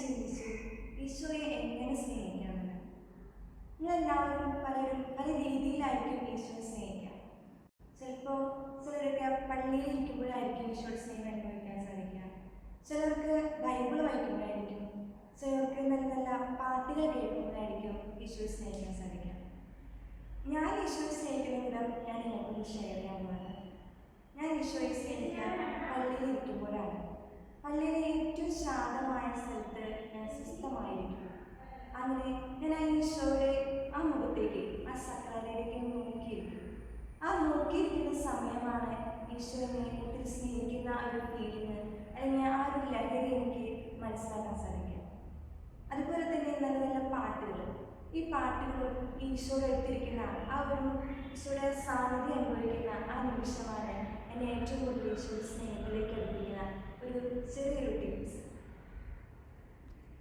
ചിന്തിച്ചു ഈശോയെ എങ്ങനെ സ്നേഹിക്കാമെന്ന്. നിങ്ങളെല്ലാവരും പലരും പല രീതിയിലായിരിക്കും ഈശോയെ സ്നേഹിക്കാം. ചിലപ്പോൾ ചിലരൊക്കെ പള്ളിയിൽ ഇരിക്കുമ്പോഴായിരിക്കും ഈശോയുടെ സ്നേഹം അനുഭവിക്കാൻ സാധിക്കുക. ചിലർക്ക് ബൈബിൾ വായിക്കുമ്പോഴായിരിക്കും, ചിലർക്ക് നല്ല നല്ല പാട്ടുകൾ കേൾക്കുമ്പോഴായിരിക്കും ഈശോയെ സ്നേഹിക്കാൻ സാധിക്കുക. ഞാൻ ഈശോയെ സ്നേഹിക്കുന്ന വിധം ഞാൻ നിങ്ങൾക്കൊന്ന് ഷെയർ ചെയ്യാൻ പോവാണ്. ഞാൻ ഈശോയെ സ്നേഹിക്കാൻ പള്ളിയിൽ ഇരിക്കുമ്പോഴാണ്. പള്ളിയിലെ ഏറ്റവും ശാന്തമായ സ്ഥലത്ത് ഞാൻ സ്വസ്ഥമായിരിക്കും. അങ്ങനെ ഞാൻ ആ ഈശോയുടെ ആ മുഖത്തേക്ക്, ആ സക്രാരിയിലേക്ക് നോക്കിയിരിക്കും. ആ നോക്കിയിരിക്കുന്ന സമയമാണ് ഈശോയെ ഒത്തിരി സ്നേഹിക്കുന്ന ആ ഒരു ഫീലിങ്, അല്ലെങ്കിൽ ആ ഒരു ലഹരി എനിക്ക് മനസ്സിലാക്കാൻ സാധിക്കും. അതുപോലെ തന്നെ നല്ല നല്ല പാട്ടുകൾ, ഈ പാട്ടുകളും ഈശോയുടെ എടുത്തിരിക്കുന്ന ആ ഒരു ഈശോയുടെ സാന്നിധ്യം അനുഭവിക്കുന്ന ആ നിമിഷമാണ് എന്നെ ഏറ്റവും കൂടുതൽ ഈശോയുടെ സ്നേഹത്തിലേക്ക് അടുപ്പിക്കുന്ന ഒരു ചെറിയൊരു ടിപ്സ്.